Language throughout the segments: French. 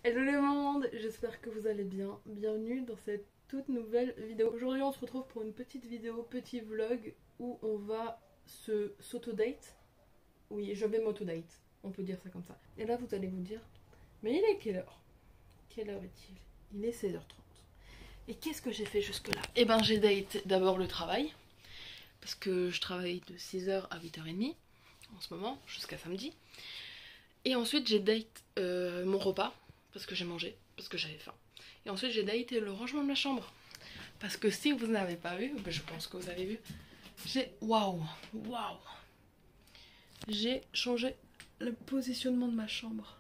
Hello le monde, j'espère que vous allez bien. Bienvenue dans cette toute nouvelle vidéo. Aujourd'hui on se retrouve pour une petite vidéo, petit vlog où on va s'auto-date. Oui, je vais m'auto-date, on peut dire ça comme ça. Et là vous allez vous dire, mais il est quelle heure? Quelle heure est-il? Il est 16h30. Et qu'est-ce que j'ai fait jusque là? Eh ben j'ai date d'abord le travail, parce que je travaille de 6h à 8h30 en ce moment, jusqu'à samedi. Et ensuite j'ai date mon repas, parce que j'ai mangé, parce que j'avais faim. Et ensuite j'ai date le rangement de ma chambre. Parce que si vous n'avez pas vu, ben je pense que vous avez vu, waouh, j'ai changé le positionnement de ma chambre.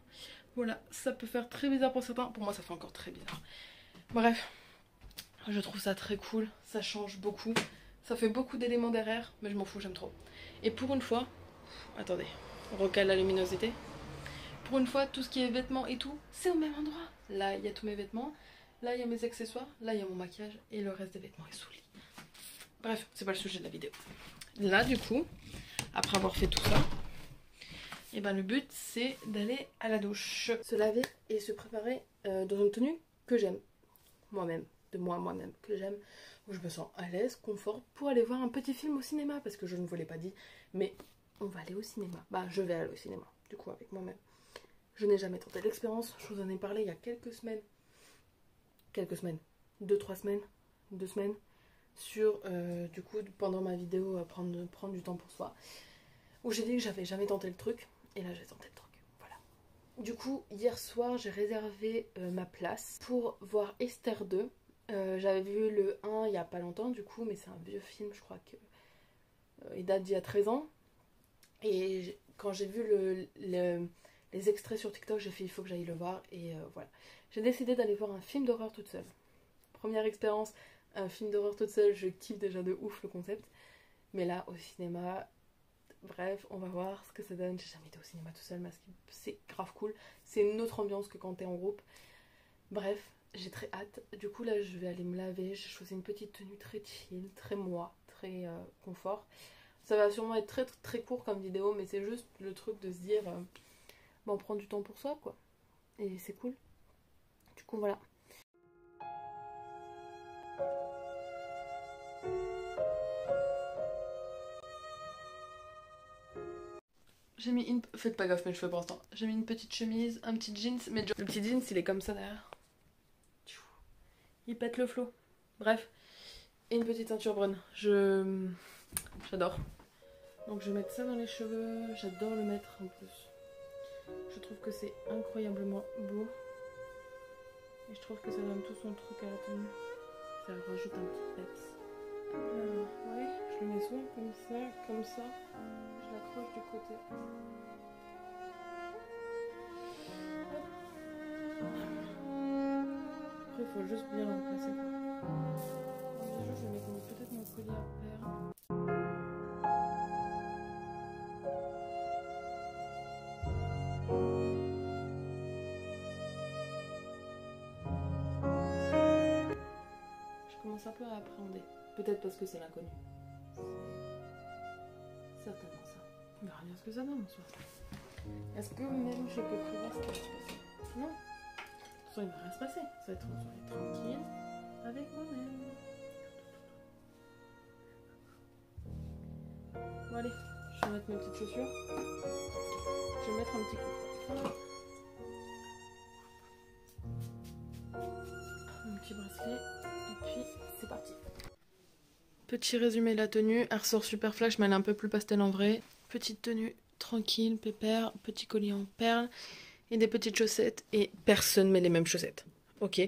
Voilà, ça peut faire très bizarre pour certains, pour moi ça fait encore très bizarre. Bref, je trouve ça très cool, ça change beaucoup. Ça fait beaucoup d'éléments derrière, mais je m'en fous, j'aime trop. Et pour une fois, attendez, on recale la luminosité. Pour une fois, tout ce qui est vêtements et tout, c'est au même endroit. Là, il y a tous mes vêtements, là, il y a mes accessoires, là, il y a mon maquillage et le reste des vêtements est sous le lit. Bref, c'est pas le sujet de la vidéo. Là, du coup, après avoir fait tout ça, et ben le but, c'est d'aller à la douche. Se laver et se préparer dans une tenue que j'aime. Moi-même, de moi-même, que j'aime. Où je me sens à l'aise, confort, pour aller voir un petit film au cinéma. Parce que je ne vous l'ai pas dit, mais on va aller au cinéma. Bah, je vais aller au cinéma, du coup, avec moi-même. Je n'ai jamais tenté l'expérience, je vous en ai parlé il y a quelques semaines. 2-3 semaines, 2 semaines. Sur, du coup, pendant ma vidéo prendre du temps pour soi. Où j'ai dit que j'avais jamais tenté le truc. Et là, j'ai tenté le truc. Voilà. Du coup, hier soir, j'ai réservé ma place pour voir Esther 2. J'avais vu le 1 il y a pas longtemps, du coup, mais c'est un vieux film, je crois que il date d'il y a 13 ans. Et quand j'ai vu les extraits sur TikTok, j'ai fait il faut que j'aille le voir et voilà. J'ai décidé d'aller voir un film d'horreur toute seule. Première expérience, un film d'horreur toute seule, je kiffe déjà de ouf le concept. Mais là, au cinéma, bref, on va voir ce que ça donne. J'ai jamais été au cinéma tout seul, mais c'est grave cool. C'est une autre ambiance que quand t'es en groupe. Bref, j'ai très hâte. Du coup, là, je vais aller me laver. J'ai choisi une petite tenue très chill, très moi, très confort. Ça va sûrement être très très court comme vidéo, mais c'est juste le truc de se dire bah, on prend du temps pour soi quoi. Et c'est cool. Du coup voilà. J'ai mis une... Faites pas gaffe mes cheveux pour l'instant. J'ai mis une petite chemise, un petit jeans, mais le petit jeans il est comme ça derrière. Il pète le flot. Bref. Et une petite ceinture brune. J'adore. Donc je vais mettre ça dans les cheveux. J'adore le mettre en plus. Je trouve que c'est incroyablement beau. Et je trouve que ça donne tout son truc à la tenue. Ça rajoute un petit peps. Ouais, je le mets souvent comme ça. Je l'accroche du côté. Après, il faut juste bien le placer. Déjà, je vais mettre peut-être mon collier à perles. Je commence un peu à appréhender. Peut-être parce que c'est l'inconnu. C'est certainement ça. On verra bien ce que ça donne en soi. Est-ce que même je peux prévoir ce qui va se passer? Non. Soit il ne va rien se passer. Ça va être une soirée tranquille avec moi-même. Bon allez, je vais mettre mes petites chaussures. Je vais mettre un petit coup. Un petit bracelet. Et puis c'est parti. Petit résumé de la tenue. Elle ressort super flash mais elle est un peu plus pastel en vrai. Petite tenue tranquille, pépère. Petit collier en perles. Et des petites chaussettes. Et personne met les mêmes chaussettes. Ok.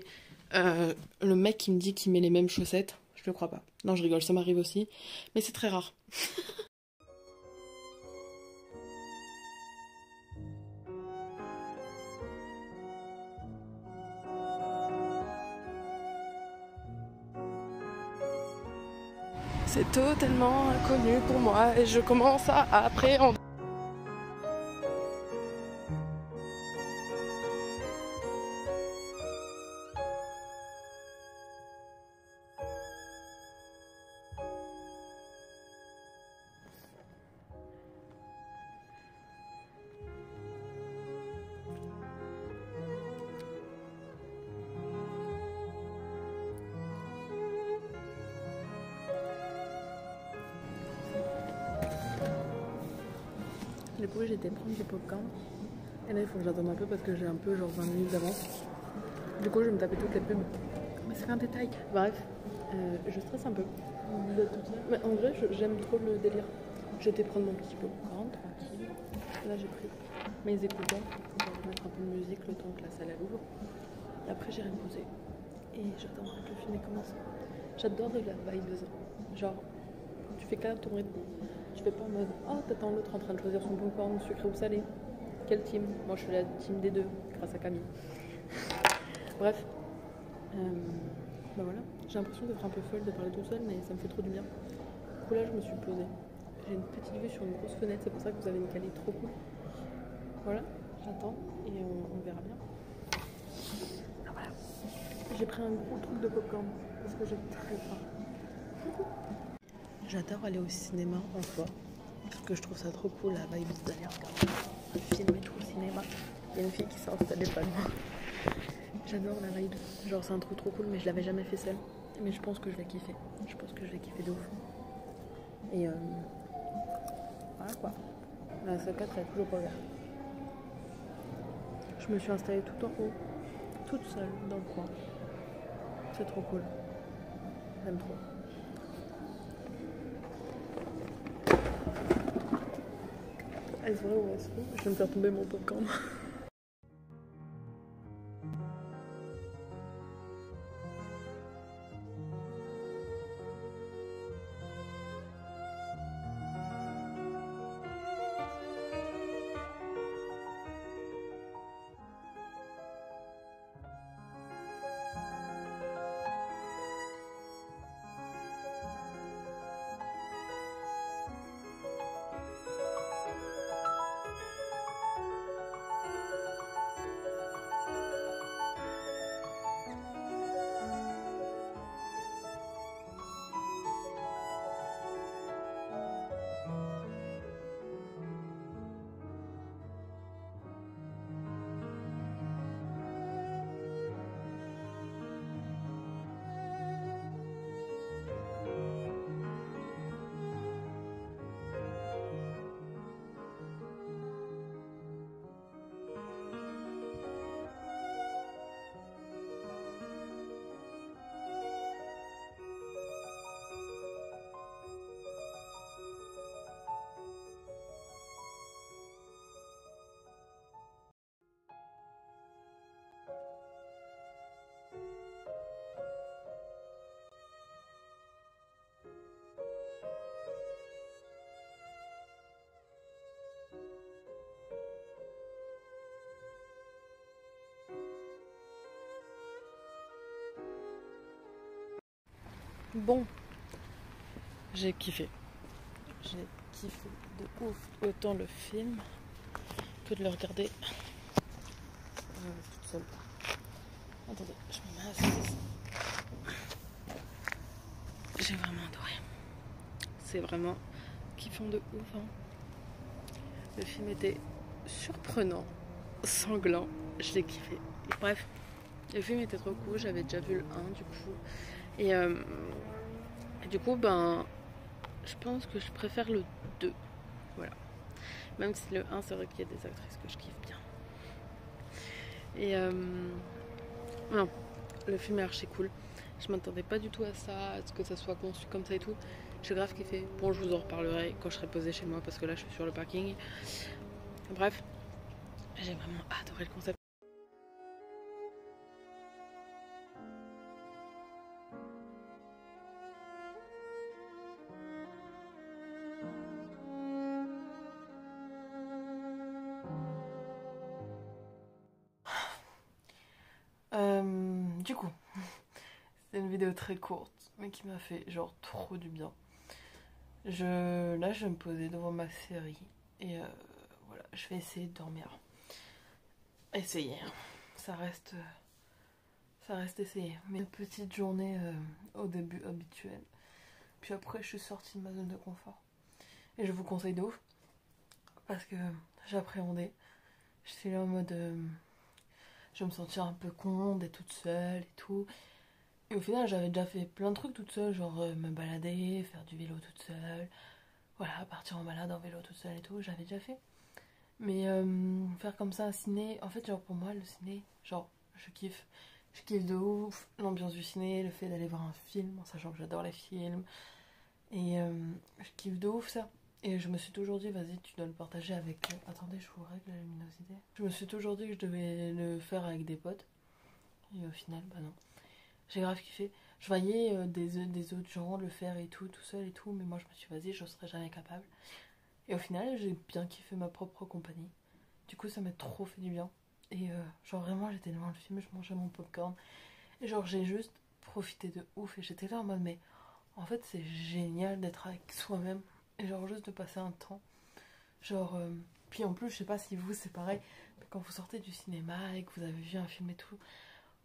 Le mec qui me dit qu'il met les mêmes chaussettes, je le crois pas. Non, je rigole, ça m'arrive aussi. Mais c'est très rare. C'est totalement inconnu pour moi et je commence à appréhender. du coup, j'ai été prendre du popcorn. Et là, il faut que j'attende un peu parce que j'ai un peu genre 20 minutes d'avance. Du coup, je vais me taper toutes les pubs. Mais c'est un détail. Bref, je stresse un peu d'être toute seule. Mais en vrai, j'aime trop le délire. J'ai été prendre mon petit popcorn, tranquille. Là, j'ai pris mes écouteurs pour mettre un peu de musique le temps que la salle elle ouvre. Et après, j'irai me poser. Et j'attendrai que le film ait commencé. J'adore de la vibes. Genre, tu fais qu'à ton rythme. Tu fais pas en mode oh, t'attends l'autre en train de choisir son popcorn sucré ou salé. Quelle team? Moi, je suis la team des deux, grâce à Camille. Bref. Bah voilà. J'ai l'impression d'être un peu folle de parler toute seule, mais ça me fait trop du bien. Du coup, là, je me suis posée. J'ai une petite vue sur une grosse fenêtre, c'est pour ça que vous avez une qualité trop cool. Voilà, j'attends et on verra bien. Ah, voilà. J'ai pris un gros truc de popcorn parce que j'ai très faim. J'adore aller au cinéma en soi parce que je trouve ça trop cool, la vibe d'aller regarder un film et tout au cinéma. Il y a une fille qui s'est installée pas loin. J'adore la vibe. Genre, c'est un truc trop cool, mais je l'avais jamais fait seule. Mais je pense que je vais kiffer. Je pense que je vais kiffer de ouf. Et voilà quoi. La salle 4 elle est toujours pas ouverte. Je me suis installée tout en haut, toute seule dans le coin. C'est trop cool. J'aime trop. Est-ce vrai ou est-ce faux? Je vais me faire tomber mon popcorn. Bon, j'ai kiffé. J'ai kiffé de ouf autant le film que de le regarder toute seule. Attendez, je me mets assise. J'ai vraiment adoré. C'est vraiment kiffant de ouf. Hein. Le film était surprenant, sanglant. Je l'ai kiffé. Bref, le film était trop cool. J'avais déjà vu le 1 du coup. Et du coup, ben, je pense que je préfère le 2. Voilà. Même si le 1, c'est vrai qu'il y a des actrices que je kiffe bien. Et non, le film est archi cool. Je m'attendais pas du tout à ça, à ce que ça soit conçu comme ça et tout. J'ai grave kiffé. Bon, je vous en reparlerai quand je serai posée chez moi parce que là, je suis sur le parking. Bref, j'ai vraiment adoré le concept. Du coup, c'est une vidéo très courte, mais qui m'a fait genre trop du bien. Là, je vais me poser devant ma série et voilà, je vais essayer de dormir. Essayer, ça reste essayé. Mais une petite journée au début habituelle. Puis après, je suis sortie de ma zone de confort. Et je vous conseille de ouf parce que j'appréhendais. J'étais là en mode je me sentais un peu con d'être toute seule et tout. Et au final, j'avais déjà fait plein de trucs toute seule, genre me balader, faire du vélo toute seule. Voilà, partir en balade en vélo toute seule et tout, j'avais déjà fait. Mais faire comme ça un ciné, en fait, genre pour moi, le ciné, genre, je kiffe. Je kiffe de ouf l'ambiance du ciné, le fait d'aller voir un film, en sachant que j'adore les films. Et je kiffe de ouf ça. Et je me suis toujours dit, vas-y, tu dois le partager avec... Attendez, je vous règle la luminosité. Je me suis toujours dit que je devais le faire avec des potes. Et au final, bah non. J'ai grave kiffé. Je voyais des autres gens le faire et tout seul et tout. Mais moi, je me suis dit, vas-y, je serais jamais capable. Et au final, j'ai bien kiffé ma propre compagnie. Du coup, ça m'a trop fait du bien. Et genre vraiment, j'étais devant le film, je mangeais mon popcorn. Et genre, j'ai juste profité de ouf. Et j'étais là en mode, mais en fait, c'est génial d'être avec soi-même. Et genre, juste de passer un temps. Genre, puis en plus, je sais pas si vous, c'est pareil. Mais quand vous sortez du cinéma et que vous avez vu un film et tout,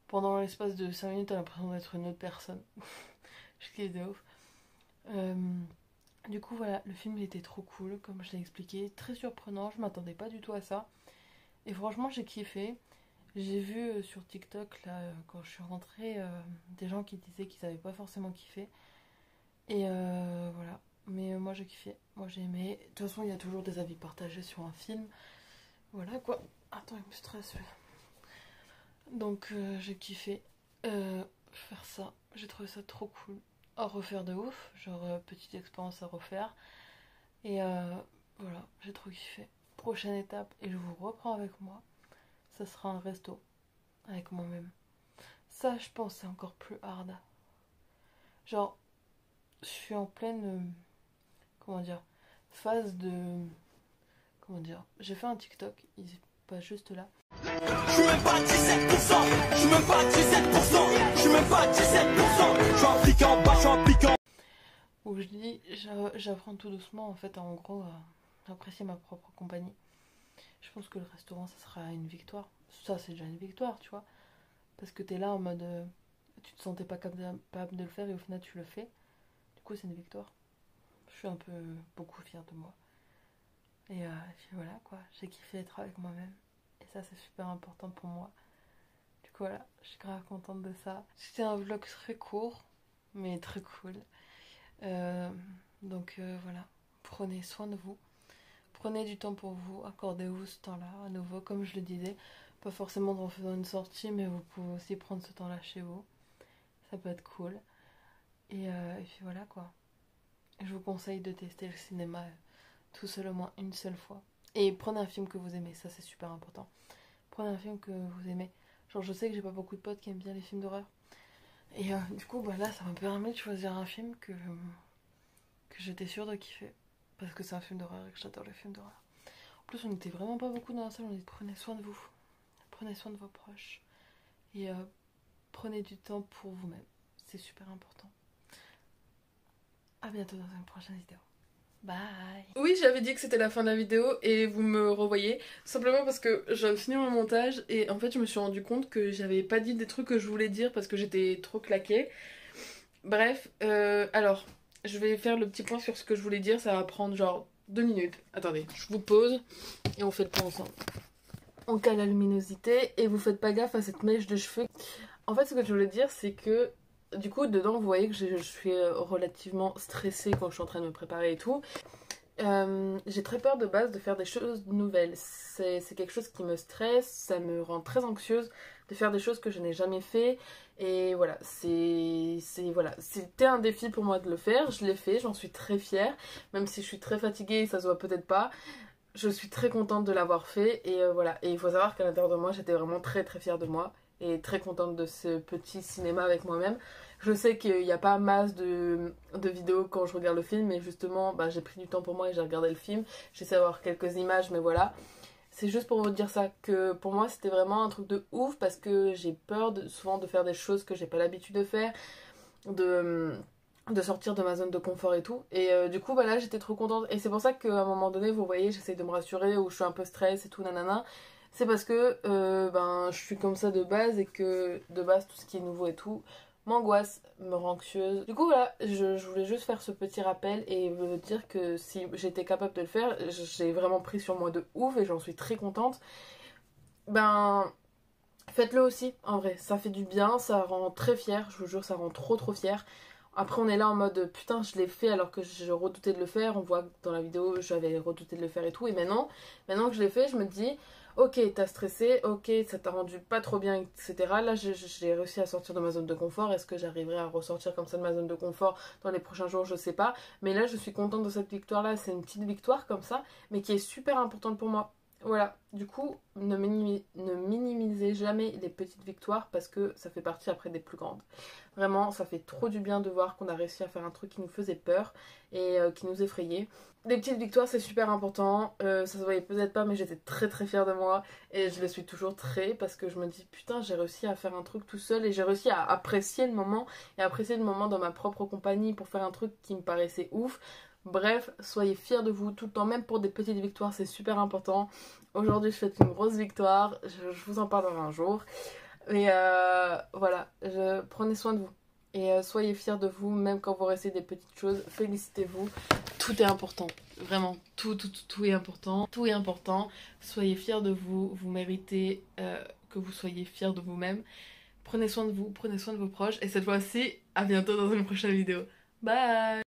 pendant l'espace de 5 minutes, t'as l'impression d'être une autre personne. Je kiffe de ouf. Du coup, voilà, le film il était trop cool, comme je l'ai expliqué. Très surprenant, je m'attendais pas du tout à ça. Et franchement, j'ai kiffé. J'ai vu sur TikTok, là, quand je suis rentrée, des gens qui disaient qu'ils avaient pas forcément kiffé. Et voilà. Mais moi, j'ai kiffé. Moi, j'ai aimé. De toute façon, il y a toujours des avis partagés sur un film. Voilà, quoi. Attends, il me stresse, lui. Donc, j'ai kiffé faire ça. J'ai trouvé ça trop cool. À refaire de ouf. Genre, petite expérience à refaire. Et voilà, j'ai trop kiffé. Prochaine étape, et je vous reprends avec moi, ça sera un resto avec moi-même. Ça, je pense, c'est encore plus hard. Genre, je suis en pleine, comment dire, phase de... Comment dire, j'ai fait un TikTok, il est pas juste là. Je suis même pas 17%, je suis même pas 17%, je suis même pas 17%, je suis un piquant, bas, je suis un piquant. Où je dis, j'apprends tout doucement, en fait, en gros, à apprécier ma propre compagnie. Je pense que le restaurant, ça sera une victoire. Ça, c'est déjà une victoire, tu vois. Parce que t'es là en mode... tu te sentais pas capable de le faire et au final, tu le fais. Du coup, c'est une victoire. Je suis un peu beaucoup fière de moi. Et puis voilà, quoi. J'ai kiffé être avec moi-même. Et ça, c'est super important pour moi. Du coup, voilà, je suis grave contente de ça. C'était un vlog très court, mais très cool. Donc voilà, prenez soin de vous. Prenez du temps pour vous, accordez-vous ce temps-là, à nouveau, comme je le disais, pas forcément en faisant une sortie, mais vous pouvez aussi prendre ce temps-là chez vous. Ça peut être cool. Et puis voilà quoi. Je vous conseille de tester le cinéma tout seul au moins une seule fois. Et prenez un film que vous aimez, ça c'est super important. Prenez un film que vous aimez. Genre je sais que j'ai pas beaucoup de potes qui aiment bien les films d'horreur. Et du coup bah là ça m'a permis de choisir un film que j'étais sûre de kiffer. Parce que c'est un film d'horreur et que j'adore les films d'horreur. En plus, on n'était vraiment pas beaucoup dans la salle, on dit prenez soin de vous, prenez soin de vos proches et prenez du temps pour vous-même, c'est super important. À bientôt dans une prochaine vidéo. Bye. Oui, j'avais dit que c'était la fin de la vidéo et vous me revoyez simplement parce que je viens de finir mon montage et en fait je me suis rendu compte que j'avais pas dit des trucs que je voulais dire parce que j'étais trop claquée. Bref, alors je vais faire le petit point sur ce que je voulais dire, ça va prendre genre 2 minutes. Attendez, je vous pose et on fait le point ensemble. On cale la luminosité et vous faites pas gaffe à cette mèche de cheveux. En fait, ce que je voulais dire, c'est que du coup, dedans, vous voyez que je suis relativement stressée quand je suis en train de me préparer et tout. J'ai très peur de base de faire des choses nouvelles. C'est quelque chose qui me stresse, ça me rend très anxieuse de faire des choses que je n'ai jamais fait. Et voilà, voilà, c'était un défi pour moi de le faire. Je l'ai fait, j'en suis très fière. Même si je suis très fatiguée, ça se voit peut-être pas. Je suis très contente de l'avoir fait. Et voilà, et il faut savoir qu'à l'intérieur de moi, j'étais vraiment très très fière de moi. Et très contente de ce petit cinéma avec moi-même. Je sais qu'il n'y a pas masse de vidéos quand je regarde le film, mais justement, bah, j'ai pris du temps pour moi et j'ai regardé le film. J'essaie d'avoir quelques images, mais voilà. C'est juste pour vous dire ça, que pour moi, c'était vraiment un truc de ouf, parce que j'ai peur souvent de faire des choses que j'ai pas l'habitude de faire, de sortir de ma zone de confort et tout. Et du coup, bah là, j'étais trop contente. Et c'est pour ça qu'à un moment donné, vous voyez, j'essaie de me rassurer, ou je suis un peu stress et tout, nanana. C'est parce que je suis comme ça de base et que de base tout ce qui est nouveau et tout m'angoisse, me rend anxieuse. Du coup voilà, je voulais juste faire ce petit rappel et me dire que si j'étais capable de le faire, j'ai vraiment pris sur moi de ouf et j'en suis très contente. Ben faites-le aussi en vrai, ça fait du bien, ça rend très fière, je vous jure ça rend trop fière. Après on est là en mode putain je l'ai fait alors que je redoutais de le faire. On voit que dans la vidéo j'avais redouté de le faire et tout. Et maintenant que je l'ai fait, je me dis ok, t'as stressé, ok, ça t'a rendu pas trop bien, etc. Là j'ai réussi à sortir de ma zone de confort. Est-ce que j'arriverai à ressortir comme ça de ma zone de confort dans les prochains jours? Je sais pas. Mais là je suis contente de cette victoire là. C'est une petite victoire comme ça, mais qui est super importante pour moi. Voilà, du coup, ne minimisez jamais les petites victoires parce que ça fait partie après des plus grandes. Vraiment, ça fait trop du bien de voir qu'on a réussi à faire un truc qui nous faisait peur et qui nous effrayait. Les petites victoires, c'est super important. Ça se voyait peut-être pas, mais j'étais très très fière de moi et je le suis toujours très parce que je me dis putain, j'ai réussi à faire un truc tout seul et j'ai réussi à apprécier le moment et apprécier le moment dans ma propre compagnie pour faire un truc qui me paraissait ouf. Bref, soyez fiers de vous tout le temps, même pour des petites victoires, c'est super important. Aujourd'hui, je fête une grosse victoire, je vous en parlerai un jour. Et voilà, prenez soin de vous. Et soyez fiers de vous, même quand vous restez des petites choses, félicitez-vous. Tout est important, vraiment, tout est important. Tout est important, soyez fiers de vous, vous méritez que vous soyez fiers de vous-même. Prenez soin de vous, prenez soin de vos proches. Et cette fois-ci, à bientôt dans une prochaine vidéo. Bye!